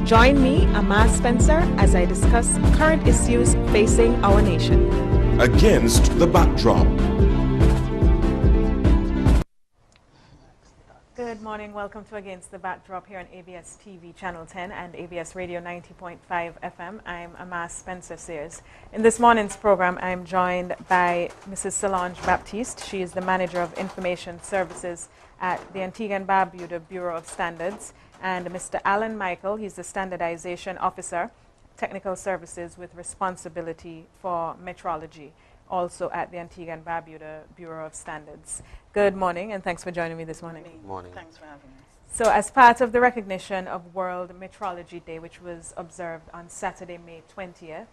Join me, Amar Spencer, as I discuss current issues facing our nation. Against the backdrop. Good morning. Welcome to Against the Backdrop here on ABS TV Channel 10 and ABS Radio 90.5 FM. I'm Amar Spencer Sears. In this morning's program, I'm joined by Mrs. Solange Baptiste. She is the Manager of Information Services at the Antigua and Barbuda Bureau of Standards, and Mr. Alan Michael. He's the Standardization Officer, Technical Services with responsibility for metrology, also at the Antigua and Barbuda Bureau of Standards. Good morning, and thanks for joining me this morning. Good morning. Thanks for having us. So as part of the recognition of World Metrology Day, which was observed on Saturday, May 20th,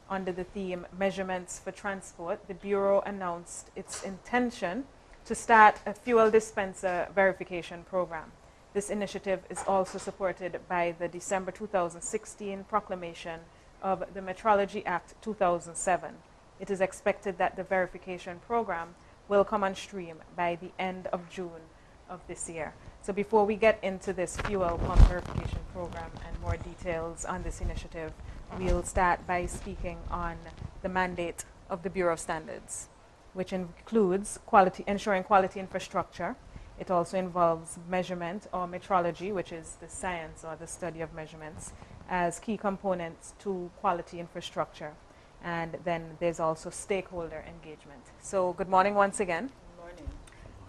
under the theme Measurements for Transport, the Bureau announced its intention to start a fuel dispenser verification program. This initiative is also supported by the December 2016 proclamation of the Metrology Act 2007. It is expected that the verification program will come on stream by the end of June of this year. So before we get into this fuel pump verification program and more details on this initiative, we'll start by speaking on the mandate of the Bureau of Standards, which includes ensuring quality infrastructure. It also involves measurement or metrology, which is the science or the study of measurements, as key components to quality infrastructure. And then there's also stakeholder engagement. So good morning once again. Good morning.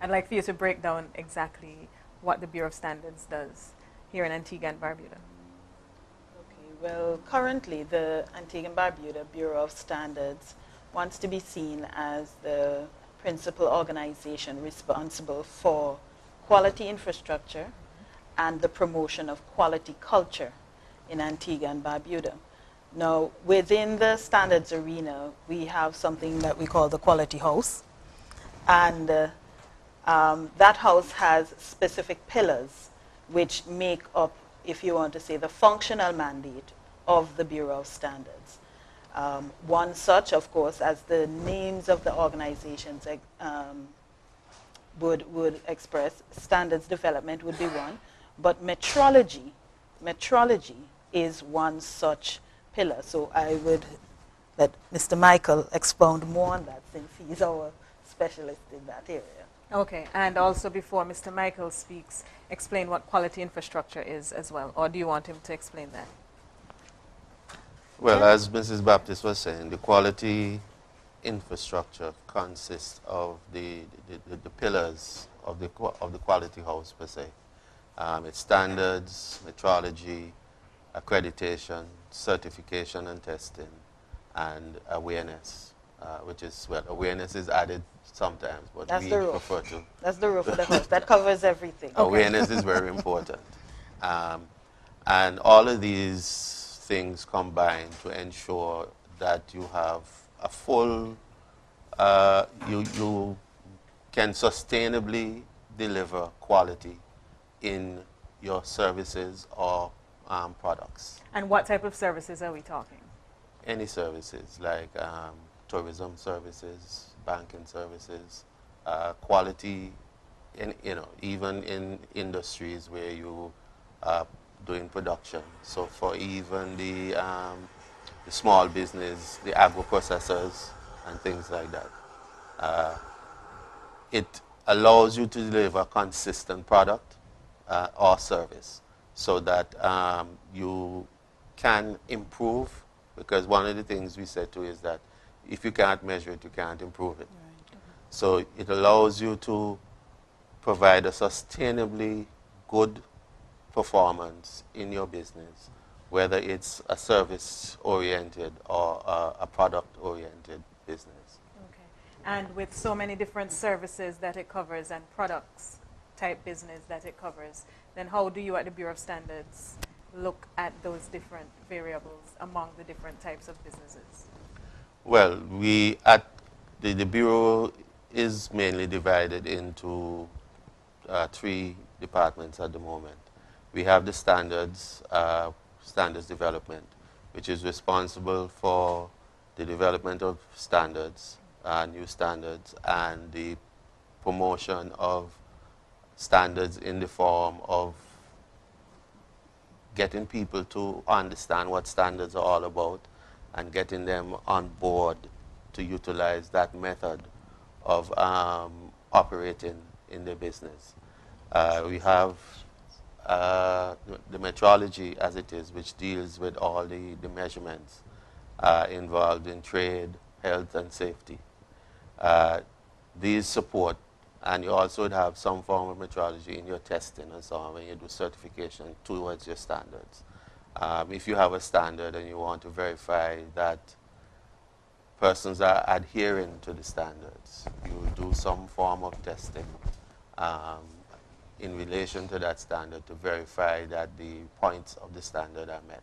I'd like for you to break down exactly what the Bureau of Standards does here in Antigua and Barbuda. Okay, well, currently the Antigua and Barbuda Bureau of Standards wants to be seen as the principal organization responsible for quality infrastructure and the promotion of quality culture in Antigua and Barbuda. Now, within the standards arena, we have something that we call the Quality House. And that house has specific pillars which make up, if you want to say, the functional mandate of the Bureau of Standards. One such, of course, as the names of the organizations would express, standards development would be one, but metrology is one such pillar. So I would let Mr. Michael expound more on that, since he's our specialist in that area. Okay, and also before Mr. Michael speaks, explain what quality infrastructure is as well, or do you want him to explain that? Well, as Mrs. Baptiste was saying, the quality infrastructure consists of the pillars of the quality house per se. It's standards, metrology, accreditation, certification and testing, and awareness, which is, well, awareness is added sometimes, but That's we the roof. prefer to. That's the roof of the house. That covers everything. Awareness is very important. And all of these things combine to ensure that you have a full, you can sustainably deliver quality in your services or products. And what type of services are we talking? Any services like tourism services, banking services, quality, even in industries where you doing production. So for even the small business, the agro-processors and things like that. It allows you to deliver consistent product or service so that you can improve, because one of the things we said too is that if you can't measure it, you can't improve it. Right. So it allows you to provide a sustainably good performance in your business, whether it's a service-oriented or a product-oriented business. Okay. And with so many different services that it covers and products type business that it covers, then how do you at the Bureau of Standards look at those different variables among the different types of businesses? Well, we at the Bureau is mainly divided into three departments at the moment. We have the standards development, which is responsible for the development of standards, new standards, and the promotion of standards in the form of getting people to understand what standards are all about and getting them on board to utilize that method of operating in the business. We have the metrology as it is, which deals with all the measurements involved in trade, health, and safety. These support, and you also would have some form of metrology in your testing and so on when you do certification towards your standards. If you have a standard and you want to verify that persons are adhering to the standards, you will do some form of testing in relation to that standard to verify that the points of the standard are met.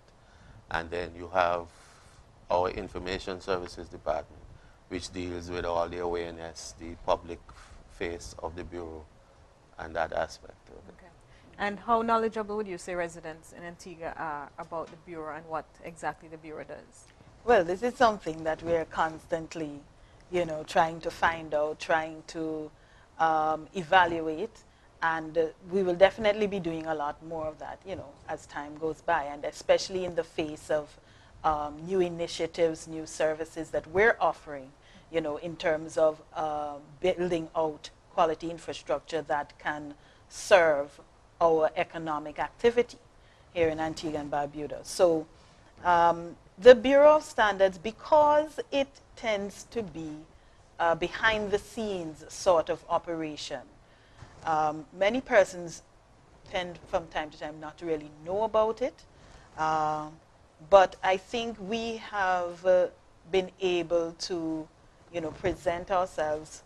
And then you have our Information Services Department, which deals with all the awareness, the public face of the Bureau, and that aspect of it. Okay. And how knowledgeable would you say residents in Antigua are about the Bureau and what exactly the Bureau does? Well, this is something that we are constantly, trying to find out, trying to evaluate, and we will definitely be doing a lot more of that, as time goes by, and especially in the face of new initiatives, new services that we're offering, in terms of building out quality infrastructure that can serve our economic activity here in Antigua and Barbuda. So the Bureau of Standards, because it tends to be behind the scenes sort of operation, many persons tend from time to time not to really know about it. But I think we have been able to, present ourselves,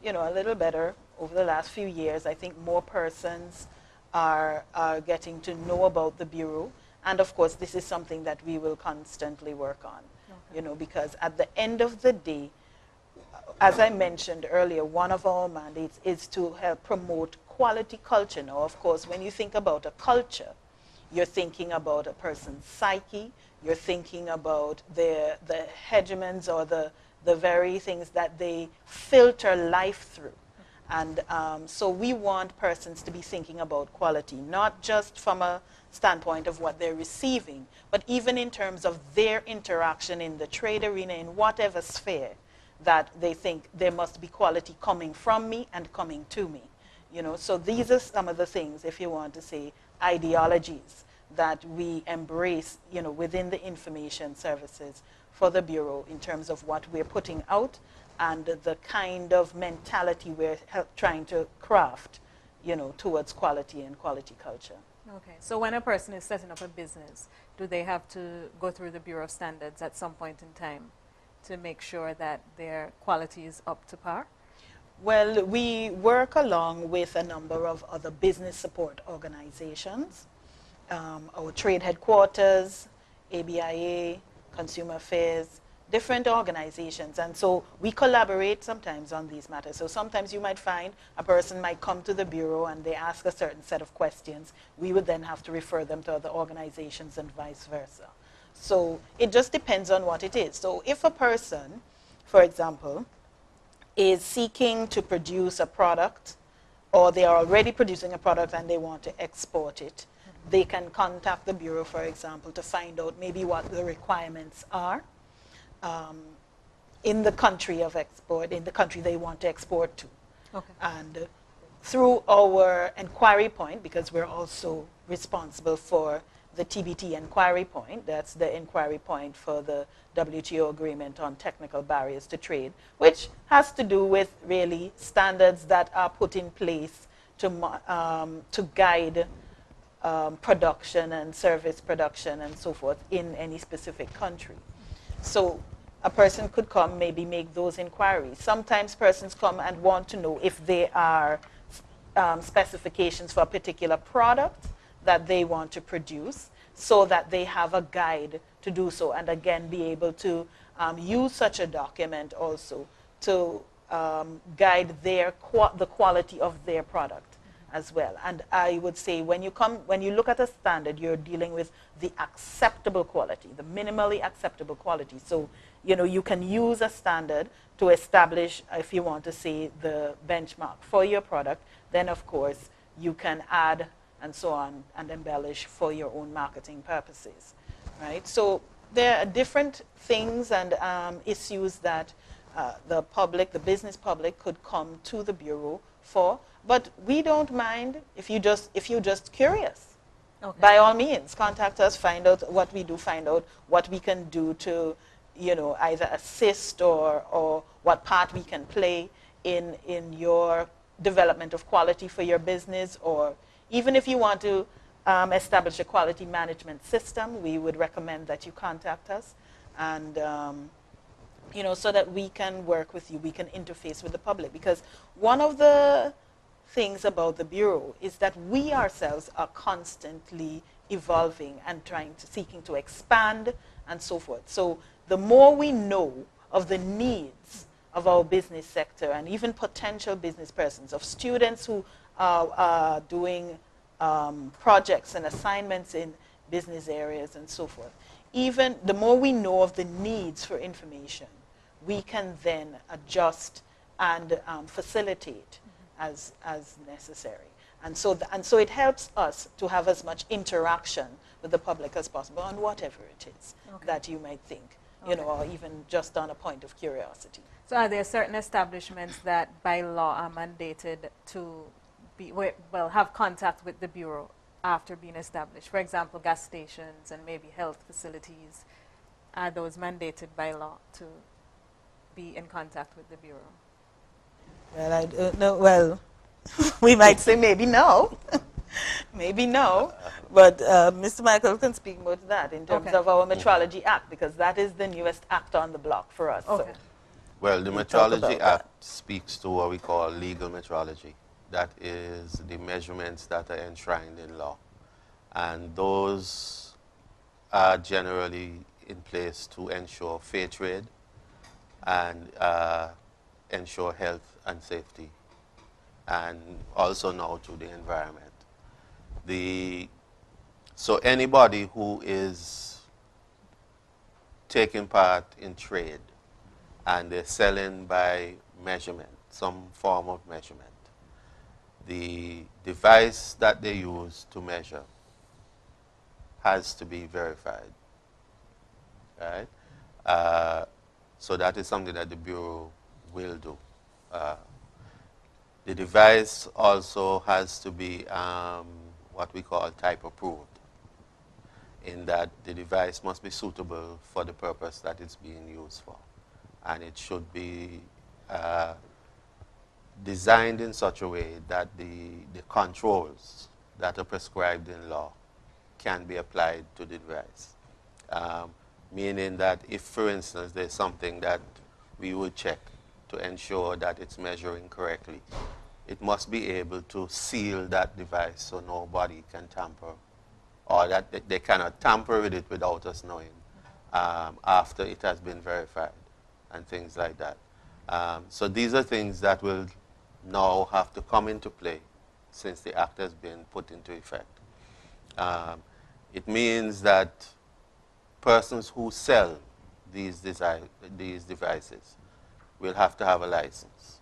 a little better over the last few years. I think more persons are getting to know about the Bureau. And of course, this is something that we will constantly work on, okay. Because at the end of the day, as I mentioned earlier, one of our mandates is to help promote quality culture. Now, of course, when you think about a culture, you're thinking about a person's psyche, you're thinking about the hegemons or the very things that they filter life through. And so we want persons to be thinking about quality, not just from a standpoint of what they're receiving, but even in terms of their interaction in the trade arena, in whatever sphere, that they think there must be quality coming from me and coming to me. So these are some of the things, if you want to say, ideologies that we embrace, within the information services for the Bureau in terms of what we're putting out and the kind of mentality we're trying to craft, towards quality and quality culture. Okay, so when a person is setting up a business, do they have to go through the Bureau of Standards at some point in time to make sure that their quality is up to par? Well, we work along with a number of other business support organizations, our trade headquarters, ABIA, Consumer Affairs, different organizations. And so we collaborate sometimes on these matters. So sometimes you might find a person might come to the Bureau and they ask a certain set of questions. We would then have to refer them to other organizations and vice versa. So it just depends on what it is. So if a person, for example, is seeking to produce a product, or they are already producing a product and they want to export it, they can contact the Bureau, for example, to find out maybe what the requirements are in the country of export, in the country they want to export to. Okay. And through our inquiry point, because we're also responsible for the TBT inquiry point, that's the inquiry point for the WTO agreement on technical barriers to trade, which has to do with really standards that are put in place to guide production and service production and so forth in any specific country. So a person could come, maybe make those inquiries. Sometimes persons come and want to know if there are specifications for a particular product that they want to produce, so that they have a guide to do so, and again be able to use such a document also to guide the quality of their product as well. And I would say when you look at a standard, you're dealing with the acceptable quality, the minimally acceptable quality. So you can use a standard to establish, if you want to say, the benchmark for your product. Then of course you can add and so on, and embellish for your own marketing purposes, right? So there are different things and issues that the public, the business public, could come to the Bureau for, but we don't mind if you're just curious. Okay. By all means, contact us, find out what we do, find out what we can do to, either assist or what part we can play in your development of quality for your business, or even if you want to establish a quality management system, we would recommend that you contact us, and so that we can work with you, we can interface with the public, because one of the things about the Bureau is that we ourselves are constantly evolving and seeking to expand and so forth. So the more we know of the needs of our business sector and even potential business persons, of students who are doing projects and assignments in business areas and so forth, even the more we know of the needs for information, we can then adjust and facilitate as necessary. And so it helps us to have as much interaction with the public as possible on whatever it is that you might think, or even just on a point of curiosity. So are there certain establishments that by law are mandated to have contact with the Bureau after being established? For example, gas stations and maybe health facilities. Are those mandated by law to be in contact with the Bureau? Well, I don't know. Well, we might say maybe no. Maybe no. But Mr. Michael can speak more to that in terms of our Metrology Act, because that is the newest act on the block for us. Okay. So Well, the Metrology Act speaks to what we call legal metrology. That is the measurements that are enshrined in law. And those are generally in place to ensure fair trade and ensure health and safety, and also now to the environment. So anybody who is taking part in trade and they're selling by measurement, some form of measurement, the device that they use to measure has to be verified, right? So that is something that the Bureau will do. The device also has to be what we call type approved, in that the device must be suitable for the purpose that it's being used for. And it should be designed in such a way that the controls that are prescribed in law can be applied to the device. Meaning that if, for instance, there's something that we would check to ensure that it's measuring correctly, it must be able to seal that device so nobody can tamper, or that they cannot tamper with it without us knowing after it has been verified and things like that. So these are things that will now have to come into play since the act has been put into effect. It means that persons who sell these devices will have to have a license.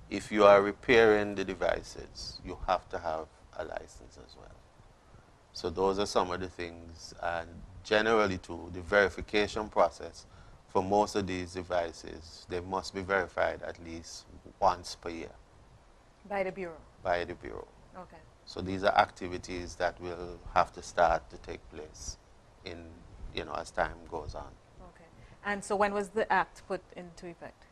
If you are repairing the devices, you have to have a license as well. So those are some of the things, and generally too, the verification process for most of these devices, they must be verified at least once per year. By the Bureau? By the Bureau. Okay. So these are activities that will have to start to take place in, as time goes on. Okay. And so when was the act put into effect?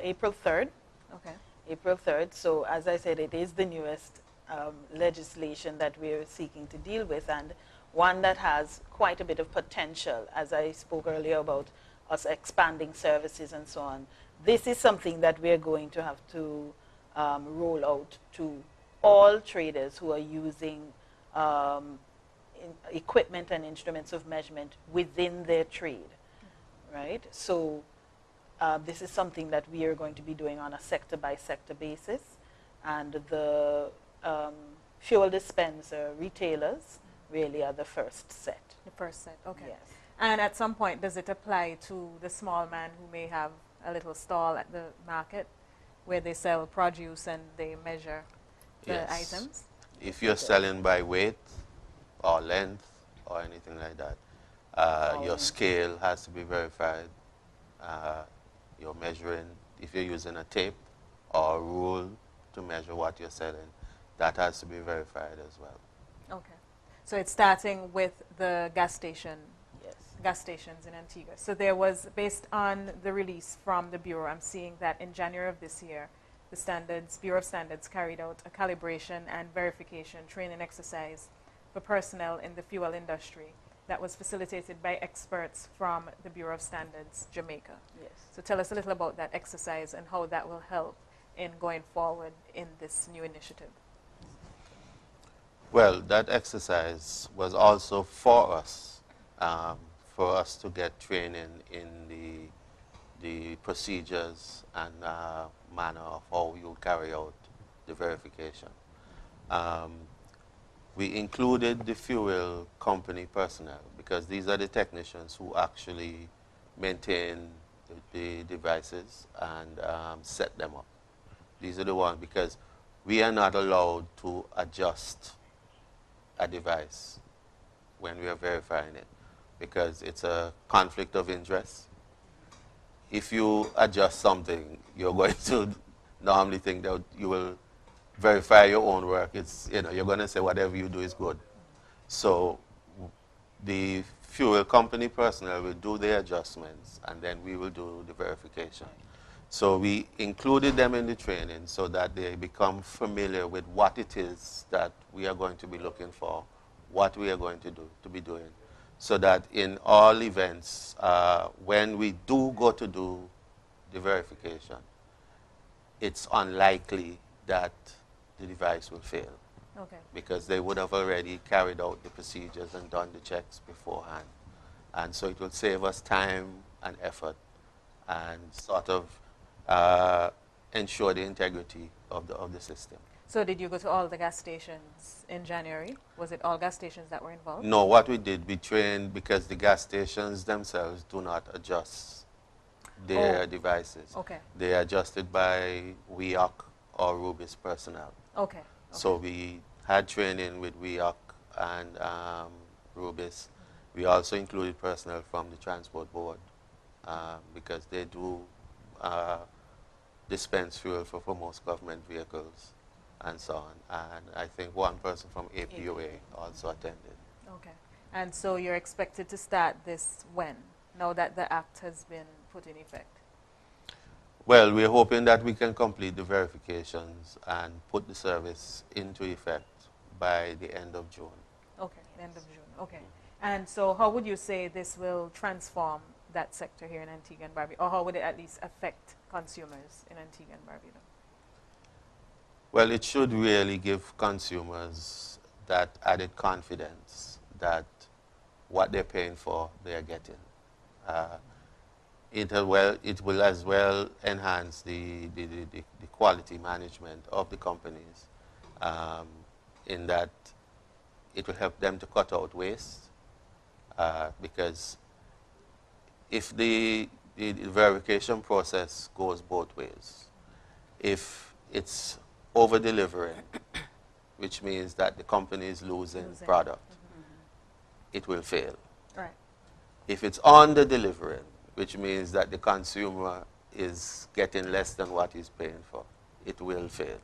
April 3rd. Okay. April 3rd. So as I said, it is the newest legislation that we're seeking to deal with, and one that has quite a bit of potential, as I spoke earlier about us expanding services and so on. This is something that we're going to have to roll out to all traders who are using equipment and instruments of measurement within their trade, right? So this is something that we are going to be doing on a sector-by-sector basis, and the fuel dispenser retailers really are the first set. The first set, okay. Yes. And at some point, does it apply to the small man who may have a little stall at the market where they sell produce and they measure the items? If you're selling by weight or length or anything like that, your scale has to be verified. You're measuring, if you're using a tape or a rule to measure what you're selling, that has to be verified as well. Okay. So it's starting with the gas station, Yes. gas stations in Antigua. So there was, based on the release from the Bureau, I'm seeing that in January of this year, the Bureau of Standards carried out a calibration and verification training exercise for personnel in the fuel industry that was facilitated by experts from the Bureau of Standards, Jamaica. Yes. So tell us a little about that exercise and how that will help in going forward in this new initiative. Well, that exercise was also for us to get training in the procedures and manner of how you carry out the verification. We included the fuel company personnel because these are the technicians who actually maintain the devices and set them up. These are the ones, because we are not allowed to adjust a device when we are verifying it because it's a conflict of interest. If you adjust something, you're going to normally think that you will verify your own work. It's, you know, you're going to say whatever you do is good. So the fuel company personnel will do the adjustments and then we will do the verification. So we included them in the training so that they become familiar with what it is that we are going to be looking for, what we are going to be doing, so that in all events, when we do go to do the verification, it's unlikely that the device will fail. Okay. Because they would have already carried out the procedures and done the checks beforehand. And so it will save us time and effort and sort of ensure the integrity of the system. So did you go to all the gas stations in January? Was it all gas stations that were involved? No, what we did, we trained because the gas stations themselves do not adjust their devices. Okay. They are adjusted by WEOC or Rubis personnel. Okay. So we had training with WEOC and Rubis. We also included personnel from the Transport Board because they do dispense fuel for most government vehicles and so on. And I think one person from APOA also attended. Okay. And so you're expected to start this when, now that the act has been put in effect? Well, we're hoping that we can complete the verifications and put the service into effect by the end of June. Okay, end of June. Okay. And so how would you say this will transform that sector here in Antigua and Barbuda, or how would it at least affect consumers in Antigua and Barbuda? Well, it should really give consumers that added confidence that what they're paying for, they are getting. It will as well enhance the quality management of the companies in that it will help them to cut out waste because if the verification process goes both ways, if it's over-delivering, which means that the company is losing product, it will fail. Right. If it's under-delivering, which means that the consumer is getting less than what he's paying for, it will fail.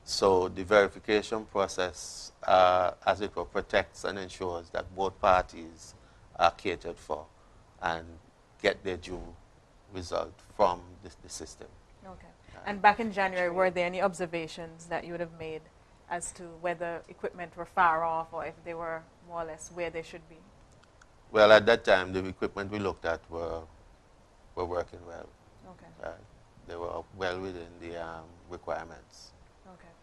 So the verification process, as it were, protects and ensures that both parties are catered for and get their due result from the system. Okay. And back in January, were there any observations that you would have made as to whether equipment were far off or if they were more or less where they should be? Well, at that time, the equipment we looked at were working well. Okay. They were well within the requirements. Okay.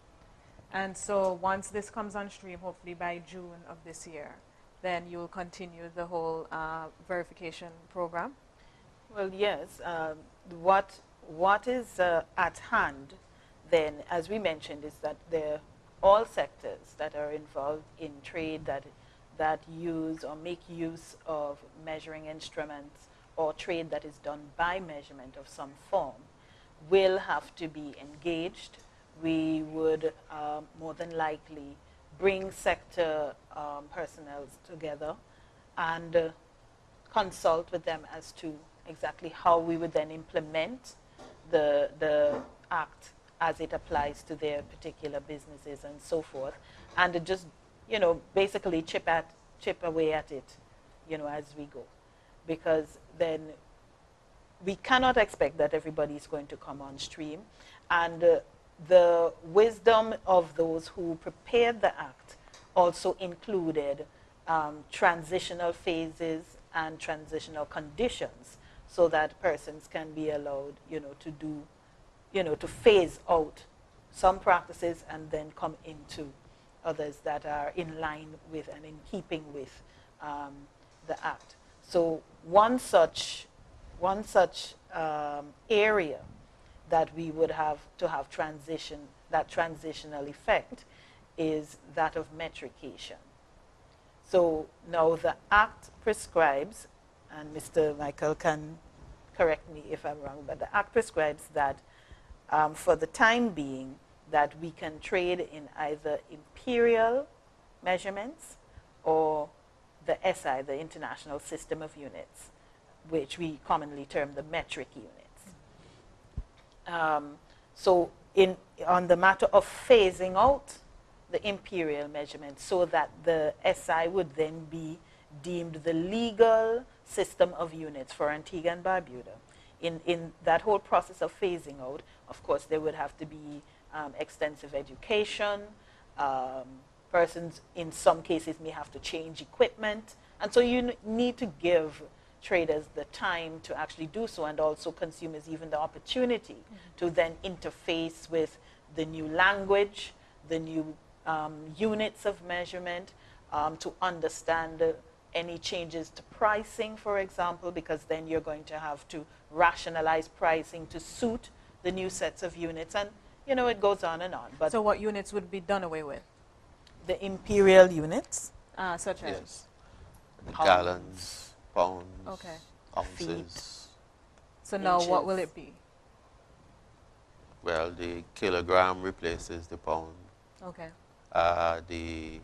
And so once this comes on stream, hopefully by June of this year, then you will continue the whole verification program? Well, yes. What is at hand then, as we mentioned, is that all sectors that are involved in trade that use or make use of measuring instruments or trade that is done by measurement of some form will have to be engaged. We would more than likely bring sector personnel together and consult with them as to exactly how we would then implement the act as it applies to their particular businesses and so forth, and to just, basically chip away at it, as we go. Because then we cannot expect that everybody is going to come on stream. And the wisdom of those who prepared the act also included transitional phases and transitional conditions so that persons can be allowed, to do, to phase out some practices and then come into others that are in line with and in keeping with the act. So one such area that we would have to have that transitional effect is that of metrication. So now the act prescribes, and Mr. Michael can correct me if I'm wrong, but the act prescribes that for the time being that we can trade in either imperial measurements or the SI, the International System of Units, which we commonly term the metric units. So on the matter of phasing out the imperial measurement so that the SI would then be deemed the legal system of units for Antigua and Barbuda. In that whole process of phasing out, of course, there would have to be extensive education. Persons, in some cases, may have to change equipment. And so you need to give traders the time to actually do so, and also consumers even the opportunity to then interface with the new language, the new units of measurement, to understand any changes to pricing, for example, because then you're going to have to rationalize pricing to suit the new sets of units. And, it goes on and on. But so what units would be done away with? The imperial units. Such as? Yes. Gallons, pounds, Okay. ounces. Feet. So now what Inches. will it be? Well, the kilogram replaces the pound. Okay. As the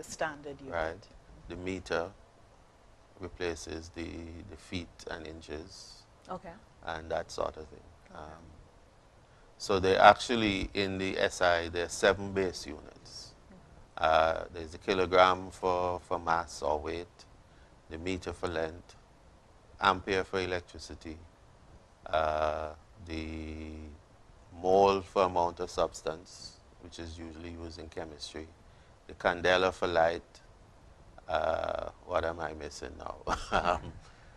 standard unit. Right. The meter replaces the feet and inches. Okay. And that sort of thing. Okay. So they actually, in the SI, there are 7 base units. There's the kilogram for mass or weight, the meter for length, ampere for electricity, the mole for amount of substance, which is usually used in chemistry, the candela for light. What am I missing now?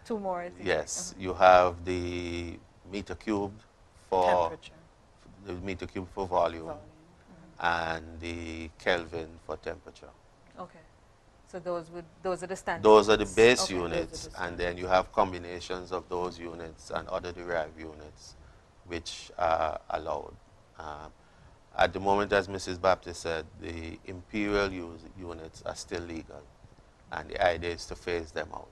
2 more. I think. Yes, you have the meter cubed for Temperature. the meter cube for volume, and the Kelvin for temperature. Okay. So those are the standards. Those are the base Okay. units, and then you have combinations of those units and other derived units which are allowed. At the moment, as Mrs. Baptist said, the imperial units are still legal, and the idea is to phase them out.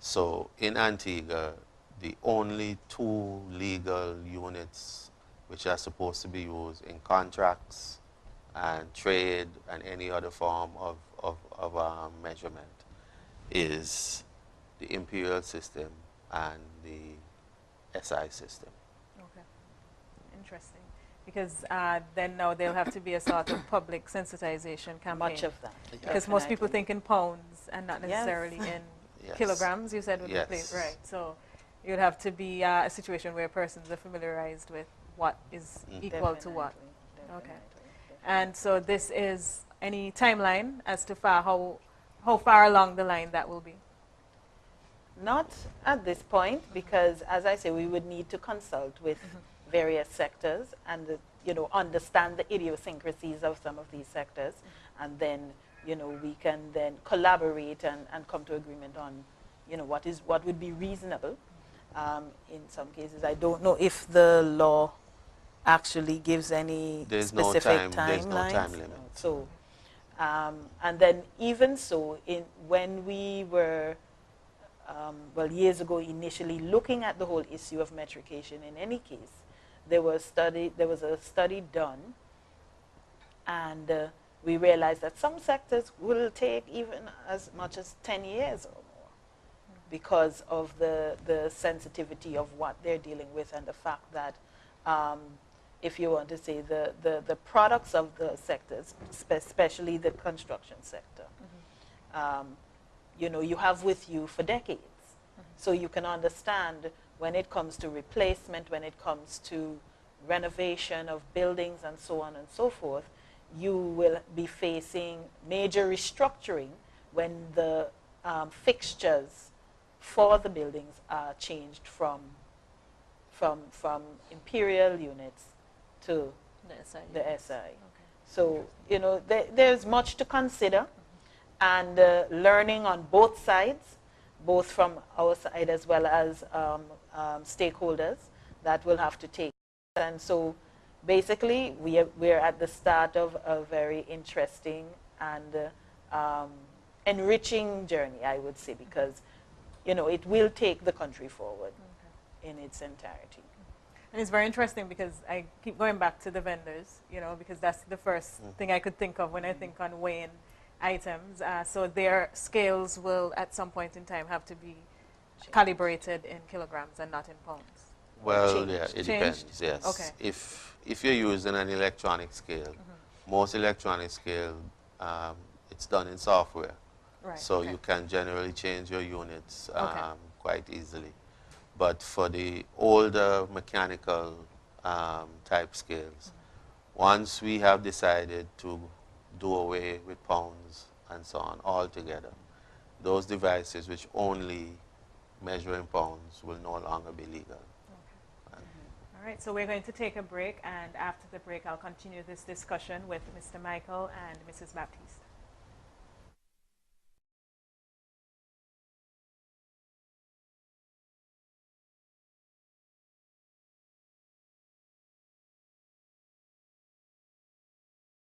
So in Antigua, the only 2 legal units which are supposed to be used in contracts and trade and any other form of measurement is the imperial system and the SI system. Okay. Interesting. Because then now there'll have to be a sort of public sensitization campaign. Much of that. Because most people definitely. think in pounds and not necessarily in Yes. kilograms, you said, with the Yes. plate. Right. So it would have to be a situation where persons are familiarized with what is equal to what. Definitely. And so this is any timeline as to how far along the line that will be? Not at this point, because as I say, we would need to consult with various sectors and understand the idiosyncrasies of some of these sectors, and then we can then collaborate and come to agreement on what would be reasonable. In some cases, I don't know if the law actually gives any specific timelines. There's no time limit. So, and then even so, when we were years ago initially looking at the whole issue of metrication, in any case, there was a study done, and we realize that some sectors will take even as much as 10 years or more because of the sensitivity of what they're dealing with and the fact that if you want to say the products of the sectors, especially the construction sector, you know, you have with you for decades. So you can understand when it comes to replacement, when it comes to renovation of buildings and so on and so forth, you will be facing major restructuring when the fixtures for the buildings are changed from imperial units to the SI. Okay. So, you know, there's much to consider, and learning on both sides, both from our side as well as stakeholders, that will have to take. And so basically we're at the start of a very interesting and enriching journey, I would say, because, you know, it will take the country forward in its entirety. And it's very interesting because I keep going back to the vendors, you know, because that's the first thing I could think of when I think on weighing items. So their scales will at some point in time have to be calibrated in kilograms and not in pounds. Well, yeah, it depends, yes. Okay. If you're using an electronic scale, most electronic scale, it's done in software. Right. So you can generally change your units quite easily. But for the older mechanical type scales, once we have decided to do away with pounds and so on altogether, those devices which only measure in pounds will no longer be legal. All right, so we're going to take a break, and after the break, I'll continue this discussion with Mr. Michael and Mrs. Baptiste.